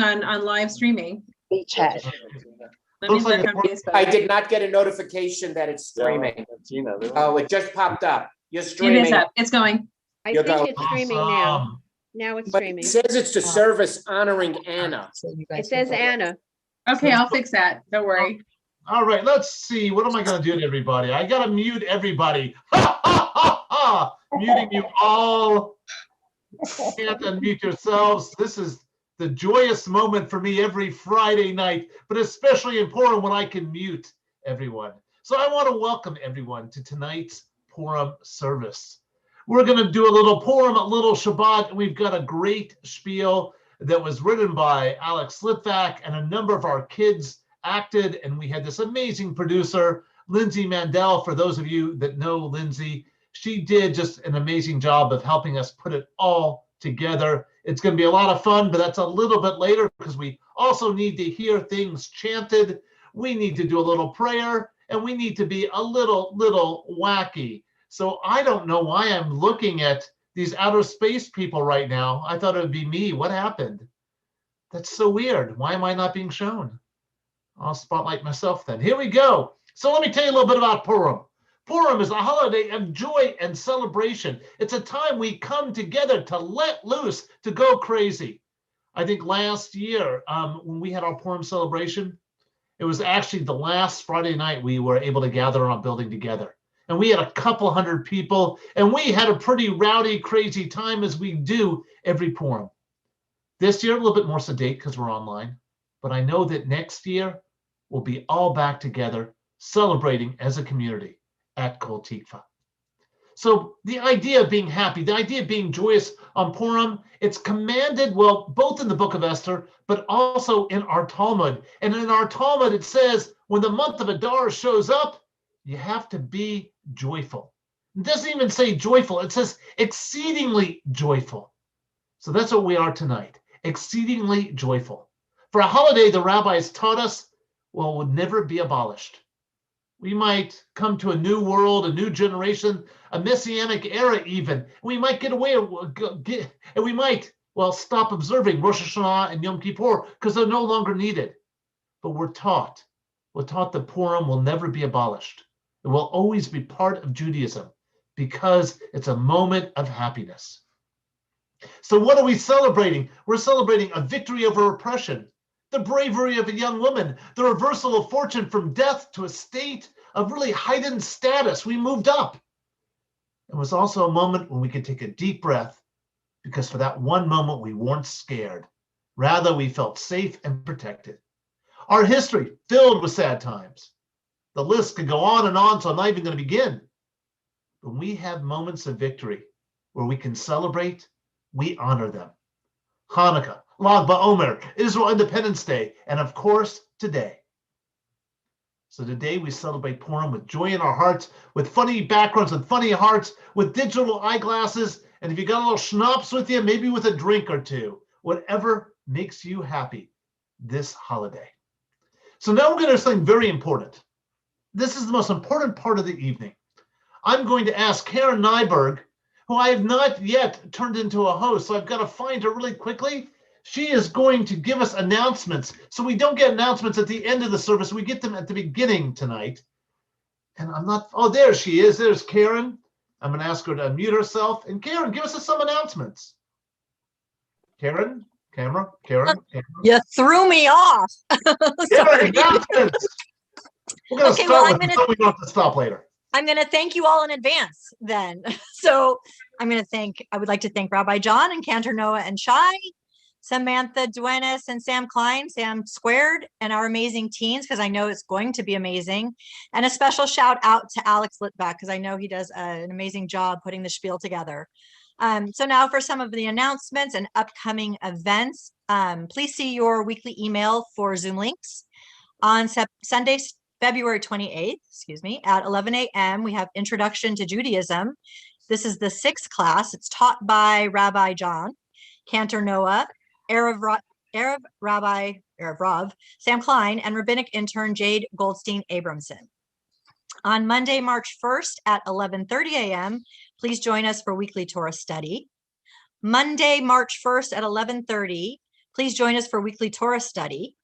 on live streaming. chat. Let me Looks like look on Facebook. I did not get a notification that it's streaming. Oh, it just popped up. You're It is streaming. up. It's going. I You'll think go. it's streaming now. Now it's But streaming. it says it's the service honoring Anna. It says Anna. Okay, I'll fix that. Don't worry. All right, let's see. What am I going to do to everybody? I got to mute everybody. Ha, ha, ha, ha. Muting you all. Can't unmute yourselves. This is the joyous moment for me every Friday night, but especially important when I can mute everyone. So I want to welcome everyone to tonight's Purim service. We're going to do a little Purim, a little Shabbat, and we've got a great spiel that was written by Alex Litvak, and a number of our kids acted, and we had this amazing producer, Lindsay Mandel. For those of you that know Lindsay, she did just an amazing job of helping us put it all together. It's going to be a lot of fun, but that's a little bit later because we also need to hear things chanted. We need to do a little prayer, and we need to be a little wacky. So I don't know why I'm looking at these outer space people right now. I thought it would be me. What happened? That's so weird. Why am I not being shown? I'll spotlight myself then. Here we go. So let me tell you a little bit about Purim. Purim is a holiday of joy and celebration. It's a time we come together to let loose, to go crazy. I think last year when we had our Purim celebration, it was actually the last Friday night we were able to gather on a building together. And we had a couple hundred people, and we had a pretty rowdy, crazy time as we do every Purim. This year, a little bit more sedate because we're online, but I know that next year we'll be all back together celebrating as a community at Kol Tikva. So the idea of being happy, the idea of being joyous on Purim, it's commanded, well, both in the book of Esther, but also in our Talmud. And in our Talmud, it says, when the month of Adar shows up, you have to be joyful. It doesn't even say joyful. It says exceedingly joyful. So that's what we are tonight, exceedingly joyful. For a holiday, the rabbis taught us, well, would never be abolished. We might come to a new world, a new generation, a messianic era even. We might get away, and we might, well, stop observing Rosh Hashanah and Yom Kippur because they're no longer needed. But we're taught that Purim will never be abolished. It will always be part of Judaism because it's a moment of happiness. So what are we celebrating? We're celebrating a victory over oppression, the bravery of a young woman, the reversal of fortune from death to a state of really heightened status. We moved up. It was also a moment when we could take a deep breath because for that one moment we weren't scared. Rather, we felt safe and protected. Our history filled with sad times. The list could go on and on, so I'm not even going to begin. But we have moments of victory where we can celebrate, we honor them. Hanukkah, Lag BaOmer, Israel Independence Day, and of course, today. So today we celebrate Purim with joy in our hearts, with funny backgrounds and funny hearts, with digital eyeglasses, and if you got a little schnapps with you, maybe with a drink or two, whatever makes you happy this holiday. So now we're going to do something very important. This is the most important part of the evening. I'm going to ask Karen Nyberg, who I have not yet turned into a host, so I've got to find her really quickly. She is going to give us announcements. So we don't get announcements at the end of the service. We get them at the beginning tonight. And I'm not, oh, there she is. There's Karen. I'm going to ask her to unmute herself. And Karen, give us some announcements. Karen? Karen? You threw me off. Karen, announcements. We're going to start with so we don't have to stop later. I'm going to thank you all in advance then. So I would like to thank Rabbi John and Cantor Noah and Shai, Samantha Duenas and Sam Klein, Sam Squared, and our amazing teens, because I know it's going to be amazing. And a special shout out to Alex Litvak, because I know he does an amazing job putting the spiel together. So now for some of the announcements and upcoming events, please see your weekly email for Zoom links. On Sunday, February 28th, at 11 a.m., we have Introduction to Judaism. This is the 6th class. It's taught by Rabbi John, Cantor Noah, Rav, Sam Klein, and rabbinic intern Jade Goldstein Abramson. On Monday, March 1st at 11:30 a.m., please join us for weekly Torah study. Monday, March 1st at 11:30, Please join us for weekly Torah study.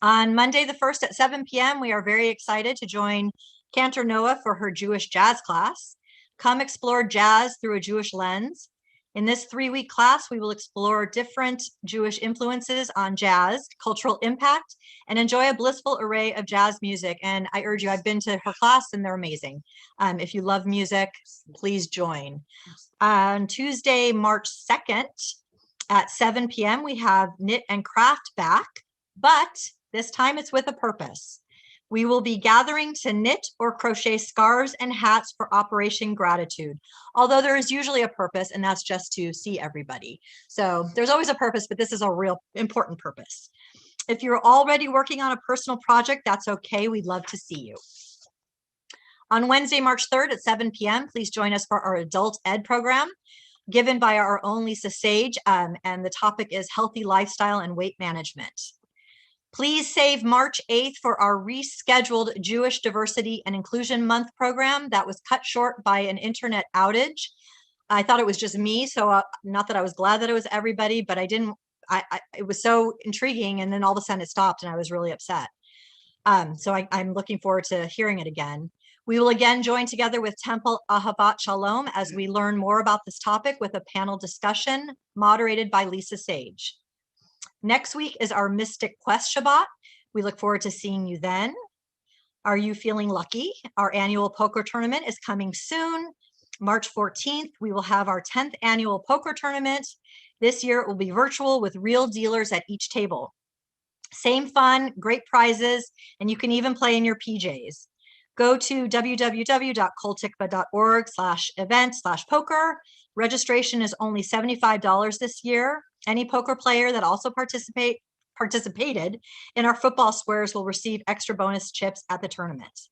On Monday the 1st at 7 p.m., we are very excited to join Cantor Noah for her Jewish jazz class. Come explore jazz through a Jewish lens. In this 3-week class, we will explore different Jewish influences on jazz, cultural impact, and enjoy a blissful array of jazz music. And I urge you, I've been to her class and they're amazing. If you love music, please join. On Tuesday, March 2nd at 7 p.m., we have Knit and Craft back, but this time it's with a purpose. We will be gathering to knit or crochet scarves and hats for Operation Gratitude. Although there is usually a purpose, and that's just to see everybody. So there's always a purpose, but this is a real important purpose. If you're already working on a personal project, that's okay. We'd love to see you. On Wednesday, March 3rd at 7 p.m., please join us for our adult ed program given by our own Lisa Sage, and the topic is healthy lifestyle and weight management. Please save March 8th for our rescheduled Jewish Diversity and Inclusion Month program that was cut short by an internet outage. I thought it was just me, so not that I was glad that it was everybody, but it was so intriguing, and then all of a sudden it stopped and I was really upset. So I'm looking forward to hearing it again. We will again join together with Temple Ahavat Shalom as we learn more about this topic with a panel discussion moderated by Lisa Sage. Next week is our Mystic Quest Shabbat. We look forward to seeing you then. Are you feeling lucky? Our annual poker tournament is coming soon. March 14th, we will have our 10th annual poker tournament. This year it will be virtual with real dealers at each table. Same fun, great prizes, and you can even play in your PJs. Go to www.koltikva.org/event/poker. Registration is only $75 this year. Any poker player that also participated in our football squares will receive extra bonus chips at the tournament.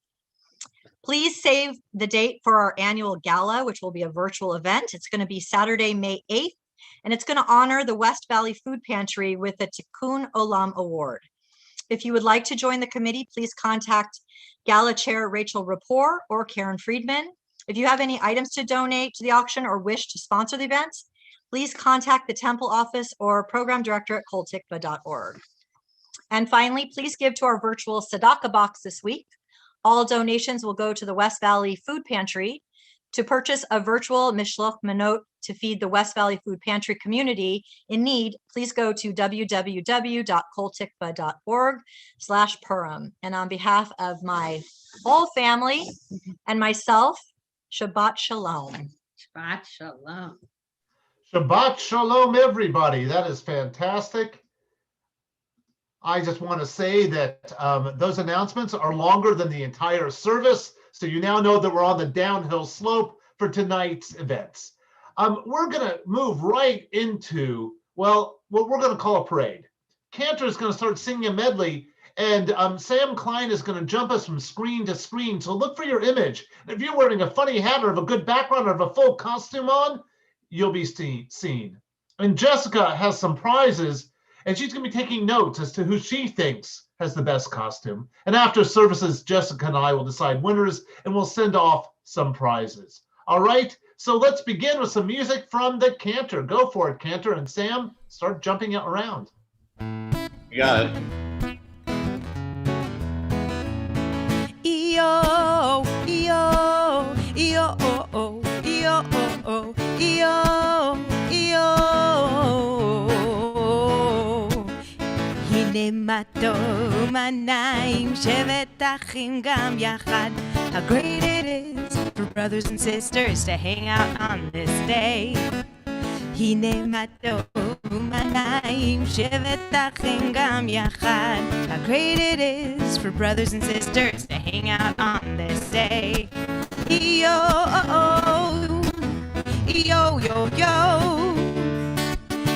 Please save the date for our annual gala, which will be a virtual event. It's going to be Saturday, May 8th, and it's going to honor the West Valley Food Pantry with the Tikkun Olam Award. If you would like to join the committee, please contact Gala Chair Rachel Rapport or Karen Friedman. If you have any items to donate to the auction or wish to sponsor the events, please contact the Temple office or program director at koltikva.org. And finally, please give to our virtual Tzedakah box this week. All donations will go to the West Valley Food Pantry. To purchase a virtual Mishloach Manot to feed the West Valley Food Pantry community in need, please go to www.koltikva.org/Purim. And on behalf of my whole family and myself, Shabbat Shalom. Shabbat Shalom. Shabbat Shalom, everybody. That is fantastic. I just want to say that those announcements are longer than the entire service. So you now know that we're on the downhill slope for tonight's events. We're going to move right into, well, what we're going to call a parade. Cantor is going to start singing a medley, and Sam Klein is going to jump us from screen to screen. So look for your image. And if you're wearing a funny hat or have a good background or have a full costume on, you'll be seen. And Jessica has some prizes, and she's going to be taking notes as to who she thinks has the best costume. And after services, Jessica and I will decide winners, and we'll send off some prizes. All right, so let's begin with some music from the Cantor. Go for it, Cantor, and Sam, start jumping it around. You got it. Yo, yo, yo, oh, oh, yo, oh, oh, yo, yo. הנה מה טוב, מה נעים, שבת אחים גם יחד. How great it is for brothers and sisters to hang out on this day. הנה מה טוב, מה נעים, שבת אחים גם יחד. How great it is for brothers and sisters to hang out on this day. Yo, yo, yo, yo,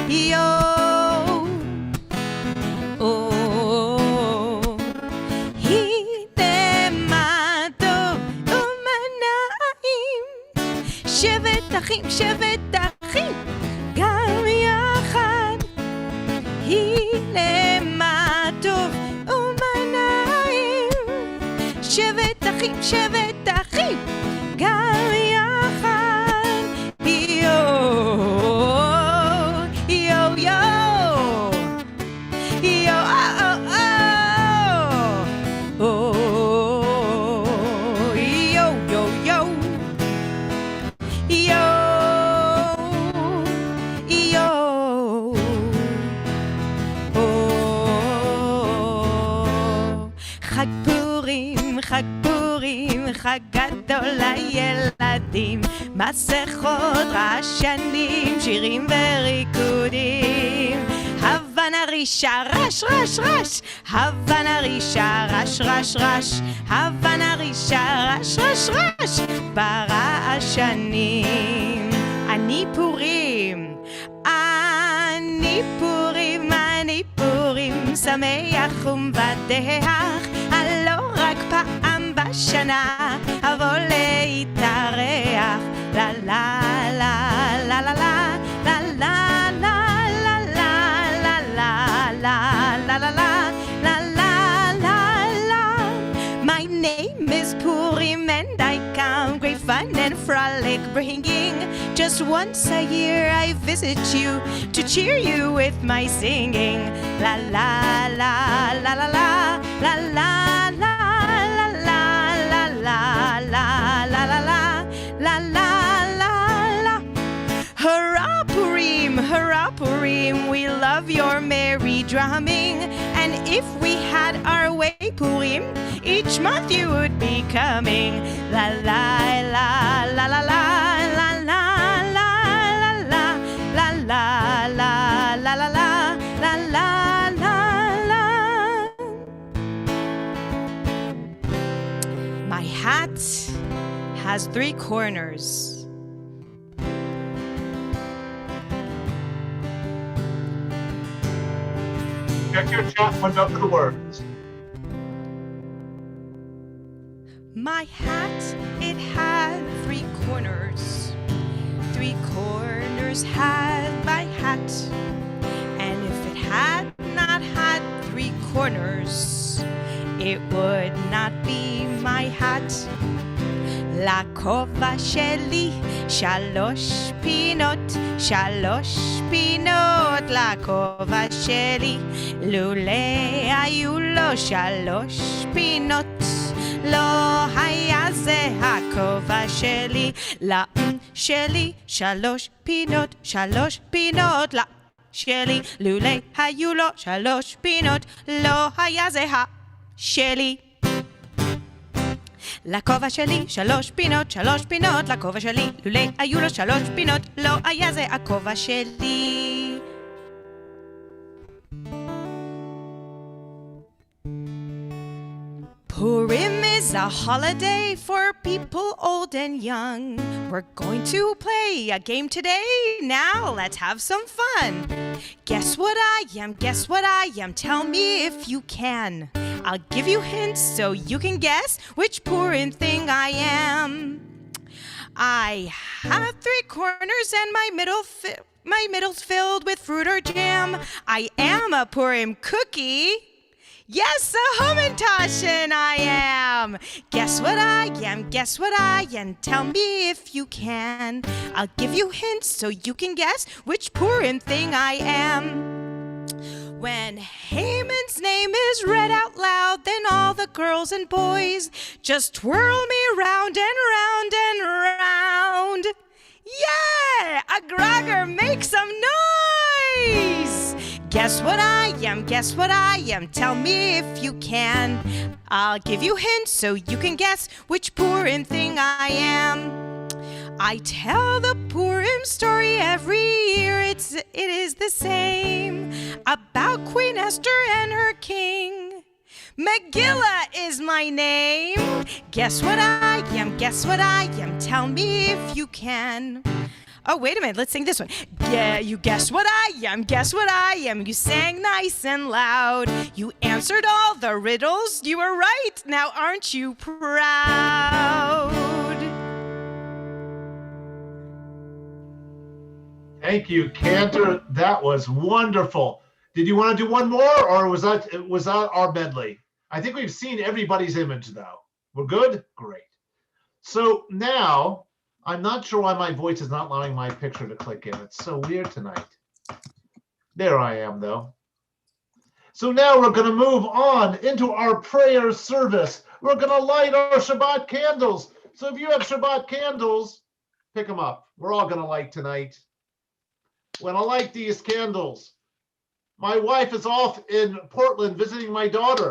yo. Oh, הנה מה טוב ומה נעים, שבת אחים, שבת אחים, גם יחד. הנה מה טוב ומה נעים, שבת אחים, שבת אחים, גם יחד. יו, יו, יו. חג פורים, חג פורים, חג גדול לילדים, מסכות, רעשנים, שירים וריקודים. הבנה רישה, רש, רש, רש, הבנה רישה, רש, רש, רש, הבנה רישה, רש, רש, רש, ברעשנים. אני פורים, אני פורים, אני פורים, שמח ומבדח, הלא רק פעם בשנה אבוא להתארח. לה לה לה לה לה לה לה לה לה לה לה לה לה לה. My name is Purim and I come great fun and frolic bringing. Just once a year I visit you to cheer you with my singing. La la la la la la la la la la la la la la la la la la la. Hurrah Purim, hurrah Purim, we love your merry drumming. And if we had our way Purim, each month you would be coming. La la la la la la la la la la la la la la la la la la la. My hat has 3 corners. Check your chat window for the words. My hat, it had 3 corners. 3 corners had my hat. And if it had not had 3 corners, it would not be my hat. לכובע שלי 3 פינות, 3 פינות לכובע שלי. לולא היו לו 3 פינות, לא היה זה הכובע שלי. שלי 3 פינות, 3 פינות שלי. לולא היו לו 3 פינות, לא היה זה שלי. לכובע שלי 3 פינות, 3 פינות לכובע שלי. לולא היו לו 3 פינות, לא היה זה הכובע שלי. Purim is a holiday for people old and young. We're going to play a game today. Now let's have some fun. Guess what I am, guess what I am. Tell me if you can. I'll give you hints so you can guess which Purim thing I am. I have 3 corners and my middle's filled with fruit or jam. I am a Purim cookie. Yes, a Hamantashen I am. Guess what I am, guess what I am. Tell me if you can. I'll give you hints so you can guess which Purim thing I am. When Haman's name is read out loud, then all the girls and boys just twirl me round and round and round. Yeah, a grogger, make some noise. Guess what I am, guess what I am. Tell me if you can. I'll give you hints so you can guess which Purim thing I am. I tell the Purim story every year. It is the same, about Queen Esther and her king. Megillah is my name. Guess what I am, guess what I am. Tell me if you can. Oh, wait a minute, let's sing this one. Yeah, you guessed what I am, guess what I am. You sang nice and loud. You answered all the riddles. You were right. Now aren't you proud? Thank you, Cantor. That was wonderful. Did you want to do one more, or was that our medley? I think we've seen everybody's image, though. We're good? Great. So now, I'm not sure why my voice is not allowing my picture to click in. It's so weird tonight. There I am, though. So now we're going to move on into our prayer service. We're going to light our Shabbat candles. So if you have Shabbat candles, pick them up. We're all going to light tonight. When I light these candles, my wife is off in Portland visiting my daughter.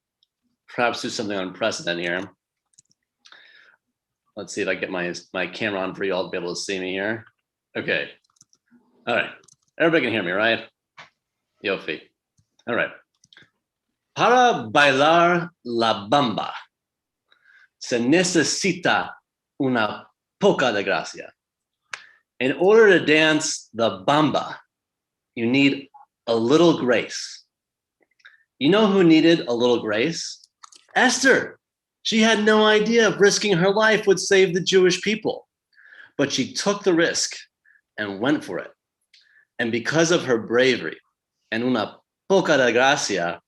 perhaps do something unprecedented here. Let's see if I get my camera on for you all to be able to see me here. Okay. All right. Everybody can hear me, right? Yofi. All right. Para bailar la bamba se necesita una poca de gracia. In order to dance the bamba, you need a little grace. You know who needed a little grace? Esther. She had no idea if risking her life would save the Jewish people, but she took the risk and went for it. And because of her bravery and una poca de gracia,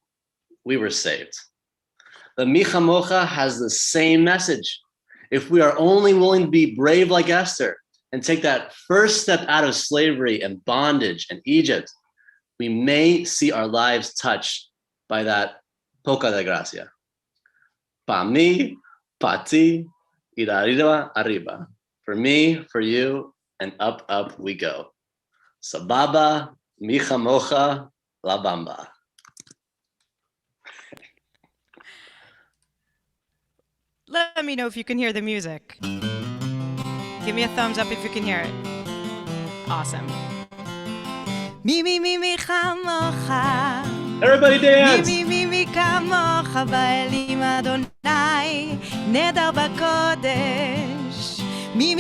we were saved. The Micha Mocha has the same message. If we are only willing to be brave like Esther and take that first step out of slavery and bondage in Egypt, we may see our lives touched by that poca de gracia. Pa mí, pa ti, y de arriba, arriba. For me, for you, and up, up we go. Sababa, Micha Mocha, La Bamba. Let me know if you can hear the music. Give me a thumbs up if you can hear it. Awesome. Mi chamocha. Everybody dance! Mi kamocha ba'elim Adonai neder b'kodesh. Mi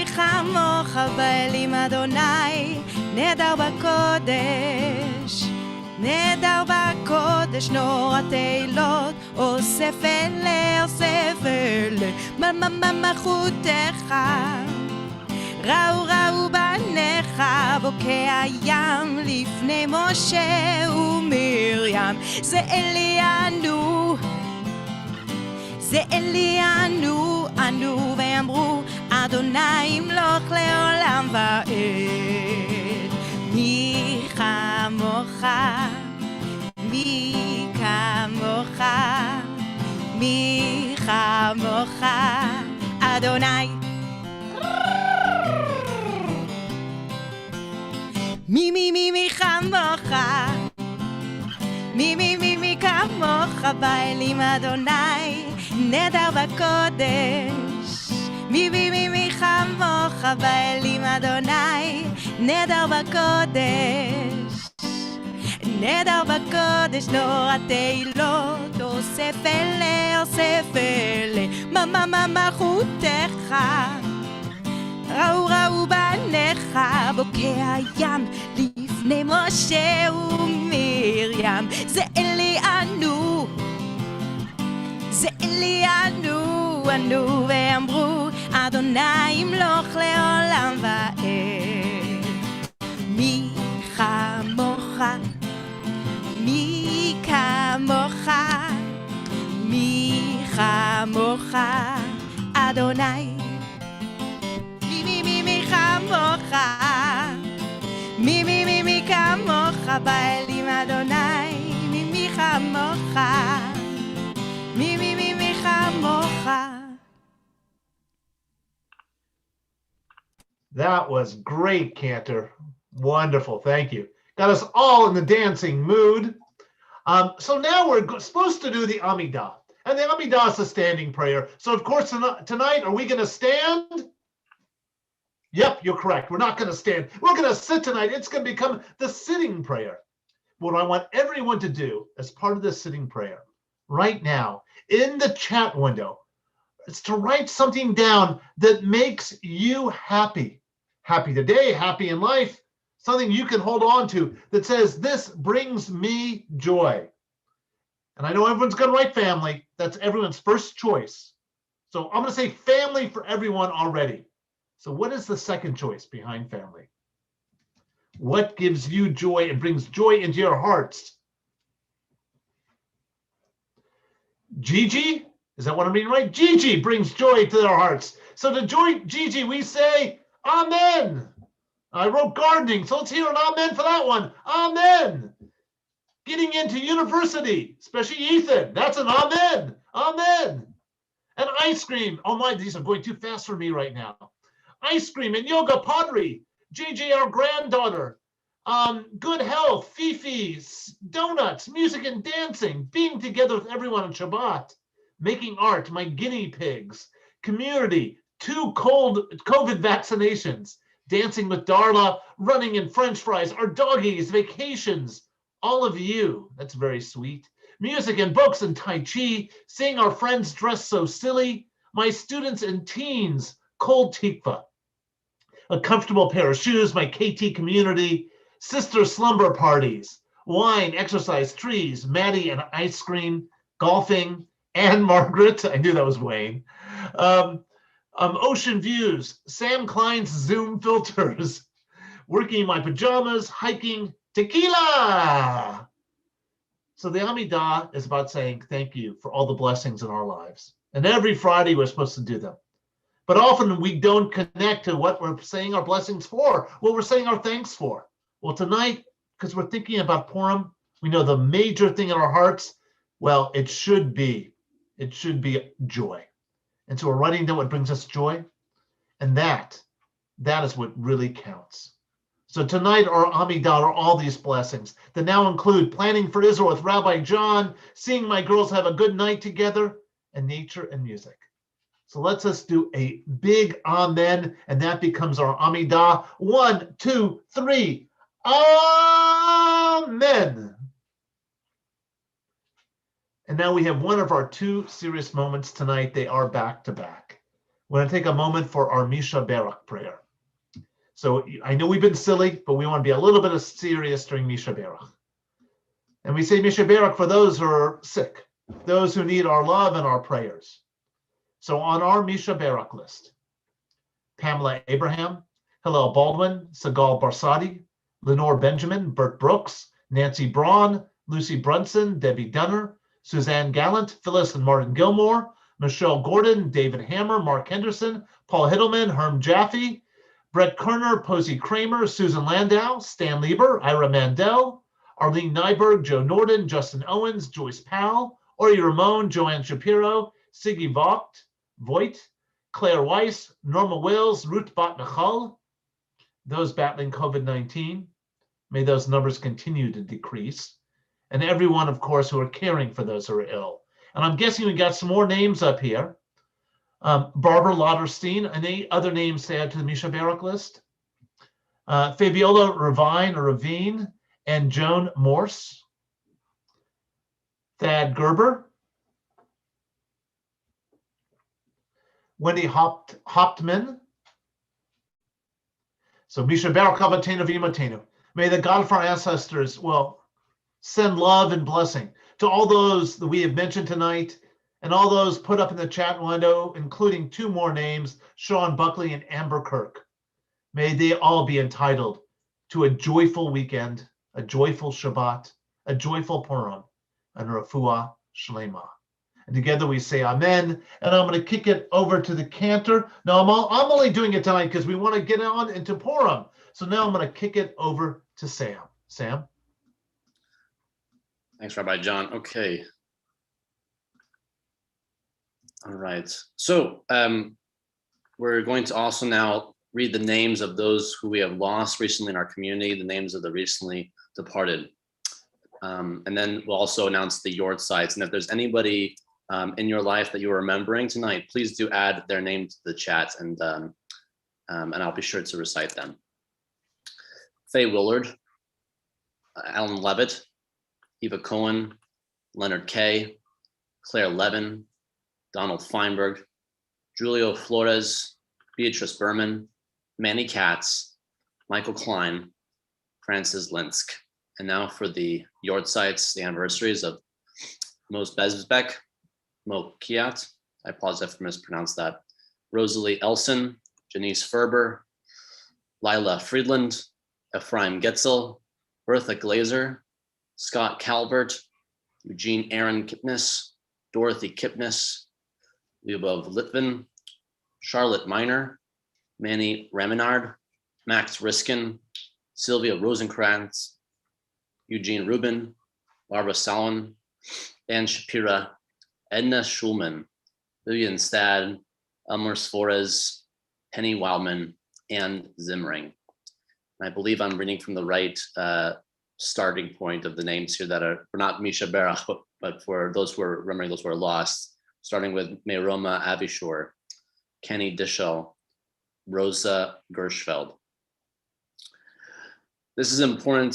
chamocha ba'elim Adonai neder b'kodesh. נדר בקודש נור התהילות אוסף אלה מלכותך ראו בניך בוקע ים לפני משה ומרים זה אלינו ענו ואמרו אדוני ימלוך לעולם ועד מי כמוך מי כמוך מי כמוך אדוני מי כמוך מי כמוך באלים אדוני נדר בקודש מי כמוך באלים אדוני נדר בקודש נדר בקודש נור התהילות אוסף אלה מלכותך ראו בניך בוקע ים לפני משה ומרים זה אלינו ענו ואמרו אדוני ימלוך לעולם ועד מי כמוך מי כמוך מי כמוך אדוני מי כמוך מי כמוך באלים אדוני מי כמוך מי כמוך. That was great, Cantor. Wonderful. Thank you. Got us all in the dancing mood. So now we're supposed to do the Amidah. And the Amidah is a standing prayer. So, of course, tonight, are we going to stand? Yep, you're correct. We're not going to stand. We're going to sit tonight. It's going to become the sitting prayer. What I want everyone to do as part of this sitting prayer right now in the chat window is to write something down that makes you happy. Happy today, happy in life, something you can hold on to that says, this brings me joy. And I know everyone's going to write family. That's everyone's first choice. So I'm going to say family for everyone already. So what is the second choice behind family? What gives you joy and brings joy into your hearts? Gigi? Is that what I'm reading right? Gigi brings joy to their hearts. So to joy, Gigi, we say, Amen. I wrote gardening, so let's hear an amen for that one. Amen. Getting into university, especially Ethan. That's an amen. Amen. And ice cream. Oh my, these are going too fast for me right now. Ice cream and yoga pottery. Gigi, our granddaughter. Good health. Fifi. donuts, music and dancing, being together with everyone on Shabbat, making art, my guinea pigs, community, 2 COVID vaccinations, dancing with Darla, running in French fries, our doggies, vacations, all of you. That's very sweet. Music and books and Tai Chi, seeing our friends dressed so silly, my students and teens, cold tikva, a comfortable pair of shoes, my KT community, sister slumber parties, wine, exercise, trees, Maddie and ice cream, golfing, and Margaret, I knew that was Wayne, ocean views, Sam Klein's Zoom filters, working in my pajamas, hiking, tequila. So the Amidah is about saying thank you for all the blessings in our lives. And every Friday we're supposed to do them. But often we don't connect to what we're saying our blessings for, what we're saying our thanks for. Well, tonight, because we're thinking about Purim, we know the major thing in our hearts, well, it should be joy. And so we're writing down what brings us joy. And that is what really counts. So tonight our Amidah are all these blessings that now include planning for Israel with Rabbi John, seeing my girls have a good night together, and nature and music. So let's us do a big amen, and that becomes our Amidah. 1, 2, 3. Amen. And now we have one of our 2 serious moments tonight. They are back to back. We're going to take a moment for our Misha Barak prayer. So I know we've been silly, but we want to be a little bit serious during Misha Barak. And we say Misha Barak for those who are sick, those who need our love and our prayers. So on our Misha Barak list, Pamela Abraham, Hillel Baldwin, Segal Barsadi, Lenore Benjamin, Bert Brooks, Nancy Braun, Lucy Brunson, Debbie Dunner, Suzanne Gallant, Phyllis and Martin Gilmore, Michelle Gordon, David Hammer, Mark Henderson, Paul Hiddleman, Herm Jaffe, Brett Kerner, Posey Kramer, Susan Landau, Stan Lieber, Ira Mandel, Arlene Nyberg, Joe Norden, Justin Owens, Joyce Powell, Ori Ramon, Joanne Shapiro, Siggy Voigt, Claire Weiss, Norma Wills, Ruth Bat Michal, those battling COVID-19. May those numbers continue to decrease. And everyone, of course, who are caring for those who are ill. And I'm guessing we got some more names up here. Barbara Lauderstein, any other names to add to the Misha Barak list? Fabiola Ravine and Joan Morse. Thad Gerber. Wendy Hauptman. So Misha Barak Avatenu V'Imotenu. May the God of our ancestors, send love and blessing to all those that we have mentioned tonight and all those put up in the chat window, including 2 more names, Sean Buckley and Amber Kirk. May they all be entitled to a joyful weekend, a joyful Shabbat, a joyful Purim, and Refuah Shlema. And together we say amen. And I'm going to kick it over to the Cantor. Now, I'm only doing it tonight because we want to get on into Purim. So now I'm going to kick it over to Sam. Sam? Thanks, Rabbi John. Okay. All right. So we're going to also now read the names of those who we have lost recently in our community, the names of the recently departed. And then we'll also announce the yard sites. And if there's anybody in your life that you're remembering tonight, please do add their name to the chat, and I'll be sure to recite them. Faye Willard, Alan Levitt, Eva Cohen, Leonard Kay, Claire Levin, Donald Feinberg, Julio Flores, Beatrice Berman, Manny Katz, Michael Klein, Francis Linsk. And now for the yard sites, the anniversaries of Mos Bezbek, Mo Kiat, I apologize if I mispronounced that, Rosalie Elson, Janice Ferber, Lila Friedland, Ephraim Getzel, Bertha Glazer, Scott Calvert, Eugene Aaron Kipnis, Dorothy Kipnis, Lyubov Litvin, Charlotte Miner, Manny Raminard, Max Riskin, Sylvia Rosenkrantz, Eugene Rubin, Barbara Salon, Dan Shapira, Edna Schulman, Vivian Stad, Elmer Sforez, Penny Wildman, and Zimring. And I believe I'm reading from the right starting point of the names here that are not Misha Berach, but for those who are remembering those who are lost, starting with Meroma Avishor, Kenny Dishel, Rosa Gershfeld. This is important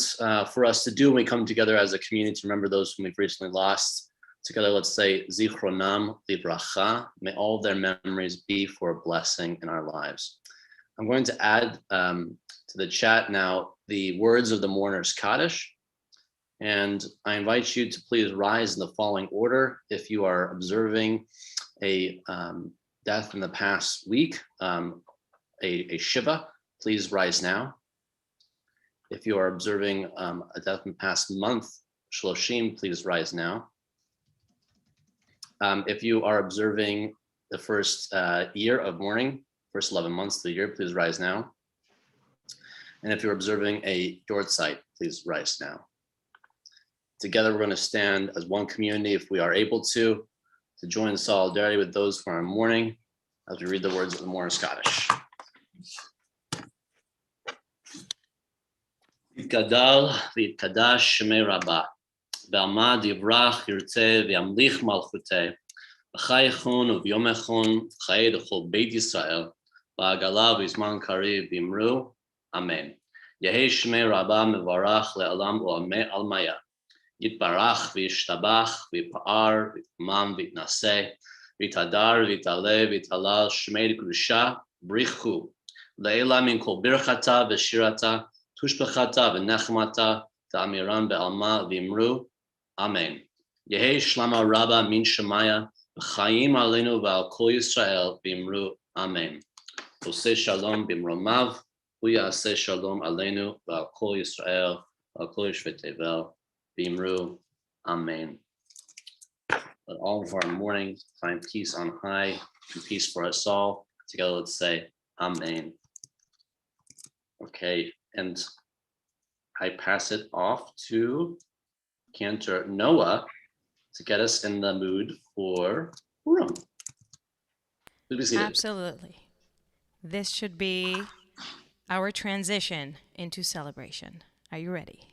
for us to do when we come together as a community to remember those whom we've recently lost. Together, let's say, Zichronam Livracha, may all their memories be for a blessing in our lives. I'm going to add to the chat now the words of the mourner's Kaddish, and I invite you to please rise in the following order. If you are observing a death in the past week, a Shiva, please rise now. If you are observing a death in the past month, Shloshim, please rise now. If you are observing the first year of mourning, first 11 months of the year, please rise now. And if you're observing a Yortzeit, please rise now. Together, we're going to stand as one community, if we are able to join in solidarity with those who are in mourning as we read the words of the mourner's Kaddish. Yitgadal v'yitkadash shemei Rabbi, v'amad yivrach yirtzeh v'yamlich malchuteh, v'chayechun u'v'yomechun v'chayei d'chol Beit Yisrael, v'agala v'yizman kariv v'imru, Amen. Yehei shemei Rabbi mevarach le'alam u'ameh almaya, yitbarach v'yishtabach v'yipa'ar v'yitmam v'yitnaseh, v'yitadar v'yitale v'yitalal shemei d'kedusha brichu, le'ela min kol birchata v'shirata, tushbechata v'nechmata ta'amiran be'alma v'imru, Amen. Yehei shlama rabba min shemaya v'chayim aleinu v'al kol Yisrael v'imru, Amen. Oseh shalom b'imromav, Uyaseh shalom aleinu v'al kol Yisrael v'al kol Yoshvei Tevel v'imru, Amen. Let all of our mourning find peace on high and peace for us all. Together, let's say Amen. Okay, and I pass it off to Cantor Noah to get us in the mood for Purim. Absolutely. This should be our transition into celebration. Are you ready?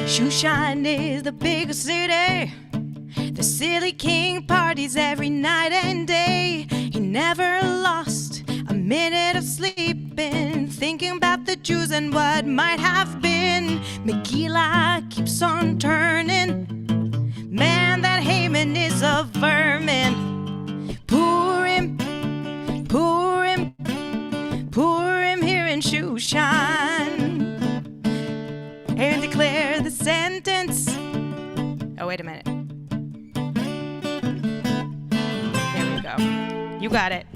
Shushan is the biggest city. The silly king parties every night and day. He never lost a minute of sleeping, thinking about the Jews and what might have been. Megillah keeps on turning. Man, that Haman is a vermin. Purim, Purim, Purim here in Shushan. And declare the sentence. Oh, wait a minute. There we go. You got it.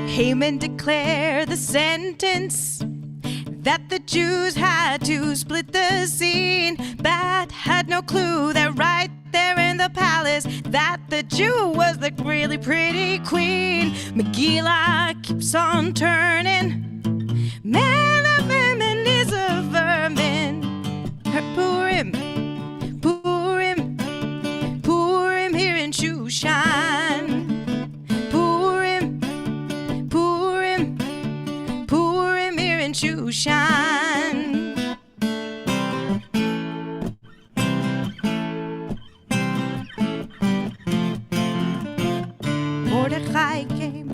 Haman declared the sentence that the Jews had to split the scene, but had no clue that right there in the palace that the Jew was the really pretty queen. Megillah keeps on turning. Man, the vermin is a vermin. Her Purim, Purim, Purim here in Shushan. Purim, Purim, Purim here in Shushan. Mordechai came.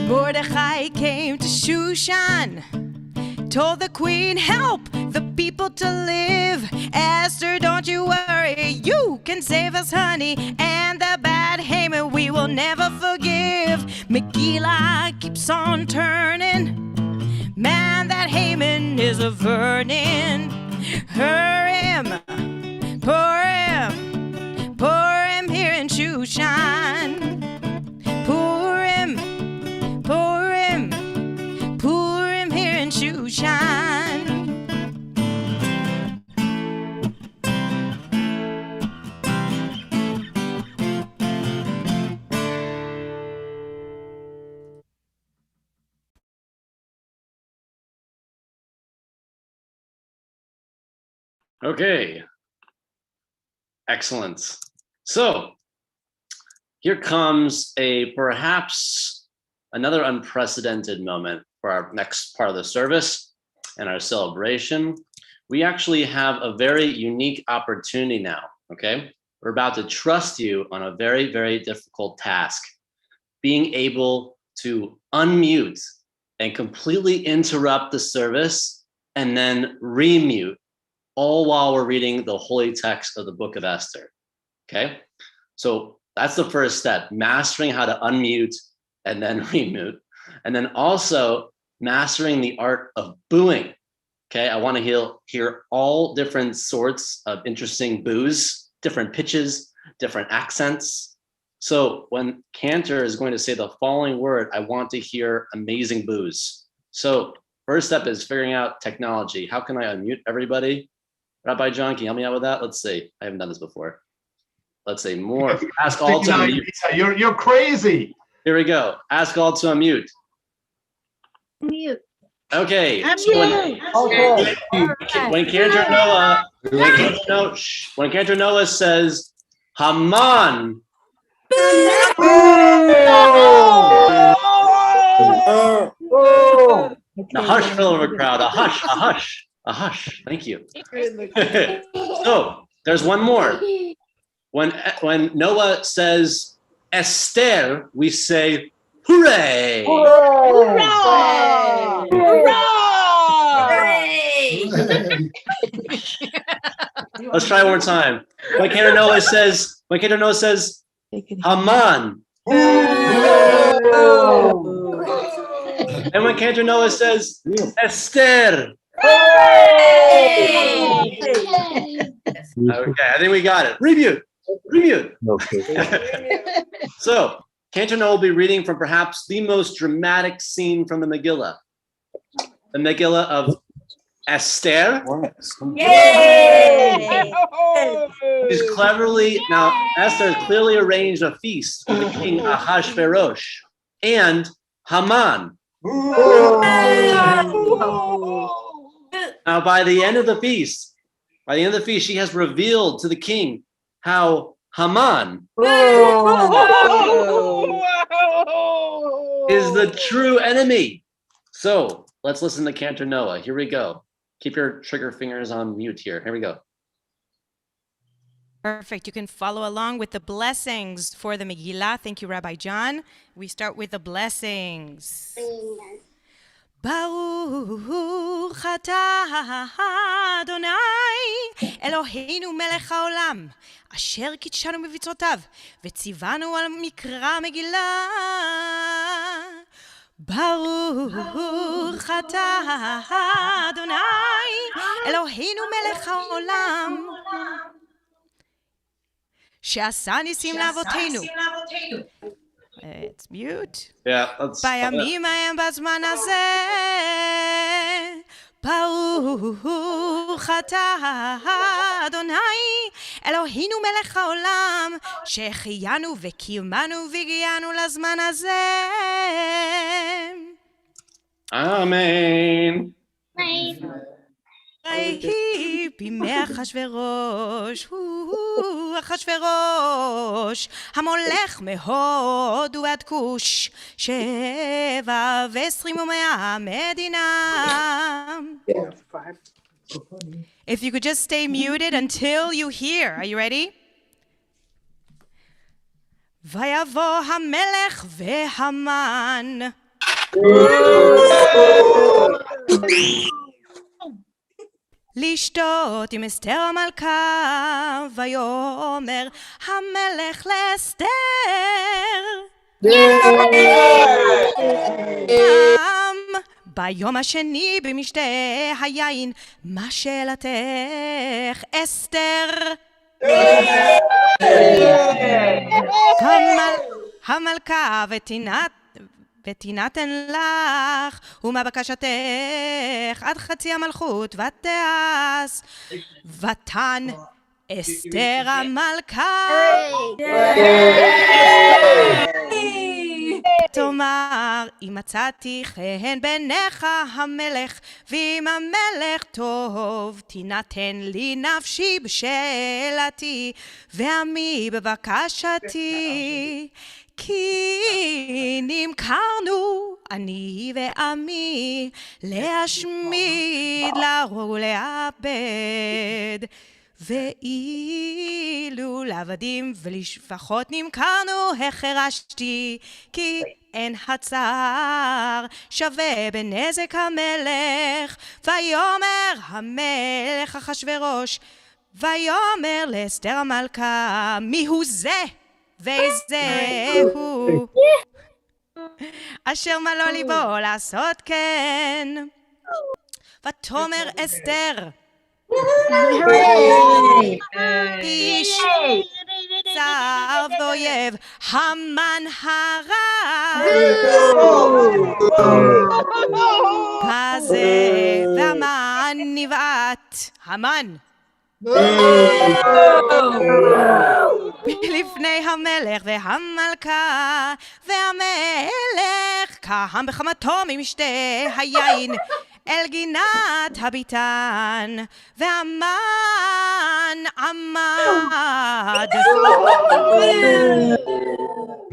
Mordechai came to Shushan, told the queen, help the people to live. Esther, don't you worry, you can save us, honey, and the bad Haman we will never forgive. Megillah keeps on turning. Man, that Haman is a vermin. Purim, Purim, Purim here in Shushan. Purim, Okay. Excellent. So here comes perhaps another unprecedented moment for our next part of the service and our celebration. We actually have a very unique opportunity now, okay? We're about to trust you on a very, very difficult task, being able to unmute and completely interrupt the service and then remute, all while we're reading the holy text of the book of Esther, okay? So that's the first step, mastering how to unmute and then remute. And then also mastering the art of booing, okay? I wanna hear all different sorts of interesting boos, different pitches, different accents. So when Cantor is going to say the following word, I want to hear amazing boos. So first step is figuring out technology. How can I unmute everybody? Rabbi John, can you help me out with that? Let's see. I haven't done this before. Let's say more. Ask all to unmute. You're crazy. Here we go. Ask all to unmute. Mute. Okay. I'm So mute. when Cantor Noah says Haman. A hush fell over the crowd. A hush, a hush, a hush. Thank you. So there's one more. When Noah says Esther, we say hooray. Let's try it one more time. When Cantor Noah says Haman. And when Cantor Noah says Esther. Okay, I think we got it. Review. So, Cantor Noah will be reading from perhaps the most dramatic scene from the Megillah. The Megillah of Esther. Is cleverly, now Esther clearly arranged a feast for the king Ahasuerus and Haman. Now, by the end of the feast, she has revealed to the king how Haman is the true enemy. So let's listen to Cantor Noah. Here we go. Keep your trigger fingers on mute here. Here we go. Perfect. You can follow along with the blessings for the Megillah. Thank you, Rabbi John. We start with the blessings. Baruch atah Adonai Eloheinu melech haolam asher קידשנו במצוותיו וציוונו על מקרא מגילה. ברוך אתה אדוני אלוהינו מלך העולם שעשה ניסים לאבותינו. It's mute. Yeah, let's בימים ההם בזמן הזה ברוך אתה אדוני אלוהינו מלך העולם שהחיינו וקיימנו והגיענו לזמן הזה. אמן. ויהי בימי אחשוורוש המולך מהוד ועד כוש 27 מדינה. If you could just stay muted until you hear. Are you ready? ויבוא המלך והמן לשתות עם אסתר המלכה, ויאמר המלך לאסתר ביום השני במשתה היין, מה שאלתך אסתר? המלכה ותינתן לך, ומה בקשתך עד חצי המלכות ותעש. ותן אסתר המלכה ותאמר, אם מצאתי חן בעיניך המלך, ואם המלך טוב, תינתן לי נפשי בשאלתי, ועמי בבקשתי. כי נמכרנו, אני ועמי, להשמיד, להרוג ולאבד. ואילו לעבדים ולשפחות נמכרנו, החרשתי, כי אין הצער שווה בנזק המלך. ויאמר המלך אחשוורוש, ויאמר לאסתר המלכה, מיהו זה וזהו אשר מלא ליבו לעשות כן. ותאמר אסתר, איש צר ואויב, המן הרע הזה, והמן נבעט, המן לפני המלך והמלכה, והמלך קם בחמתו ממשתה היין אל גינת הביתן, והמן עמד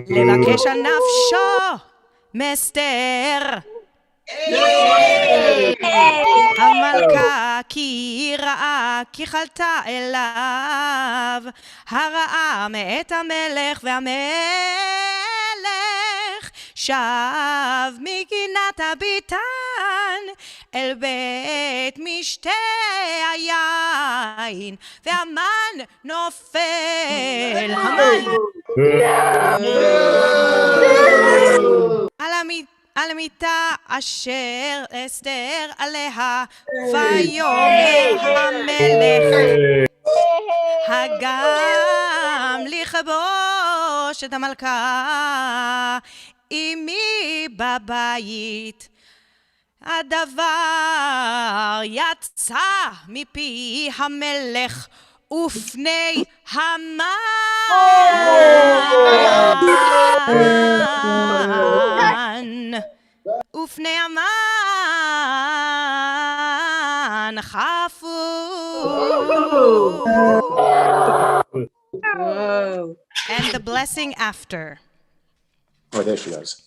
לבקש על נפשו מאסתר המלכה, כי ראה כי חלתה אליו הרעה מאת המלך, והמלך שב מגינת הביתן אל בית משתה היין, והמן נופל, המן על המיטה אשר אסתר עליה. ויאמר המלך, הגם לכבוש את המלכה, אמי בבית. הדבר יצא מפי המלך ופני המן ופני המן חפו. And the blessing after. Oh, there she goes.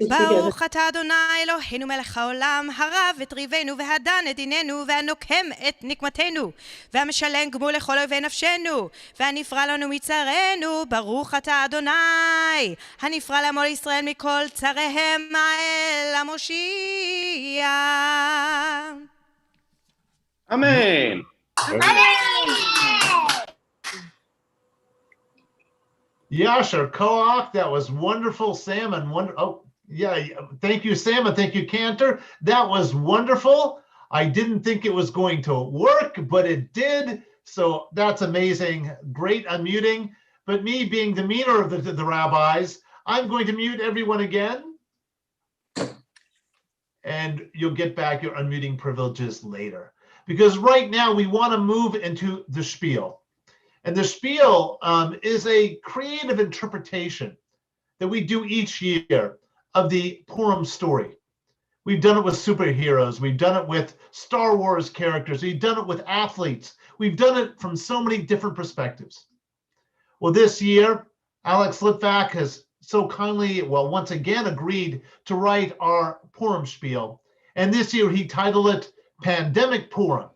ברוך אתה אדוני אלוהינו מלך העולם, הרב את ריבנו והדן את דיננו, והנוקם את נקמתנו, והמשלם גמול לכל אויבי נפשנו, והנפרע לנו מצרינו. ברוך אתה אדוני הנפרע לעמו לישראל מכל צריהם, האל המושיע. Amen. Yasher Koach, that was wonderful, Sam, and thank you, Sam, and thank you, Cantor. That was wonderful. I didn't think it was going to work, but it did. So that's amazing. Great unmuting. But me being the meaner of the rabbis, I'm going to mute everyone again. And you'll get back your unmuting privileges later. Because right now we want to move into the spiel. And the spiel is a creative interpretation that we do each year of the Purim story. We've done it with superheroes. We've done it with Star Wars characters. We've done it with athletes. We've done it from so many different perspectives. Well, this year, Alex Litvak has so kindly, once again agreed to write our Purim spiel. And this year he titled it Pandemic Purim.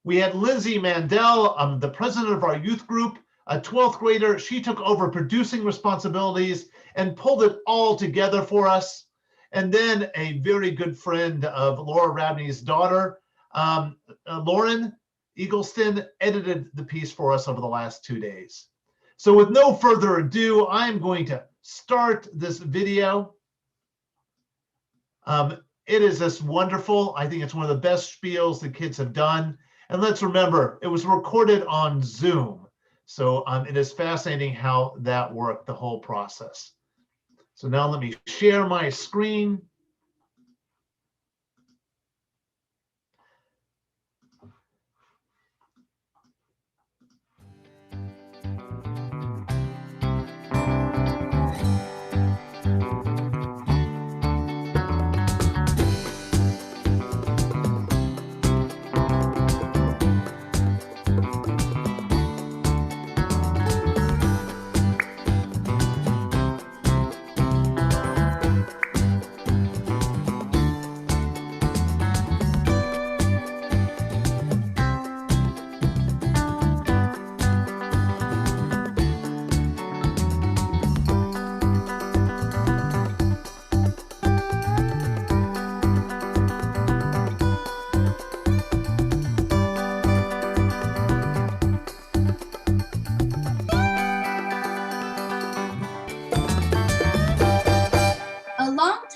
We had Lindsay Mandel, the president of our youth group, a 12th grader. She took over producing responsibilities and pulled it all together for us. And then a very good friend of Laura Rabney's daughter, Lauren Eagleston, edited the piece for us over the last 2 days. So with no further ado, I'm going to start this video. It is just wonderful. I think it's one of the best spiels the kids have done. And let's remember, it was recorded on Zoom. So it is fascinating how that worked, the whole process. So now let me share my screen.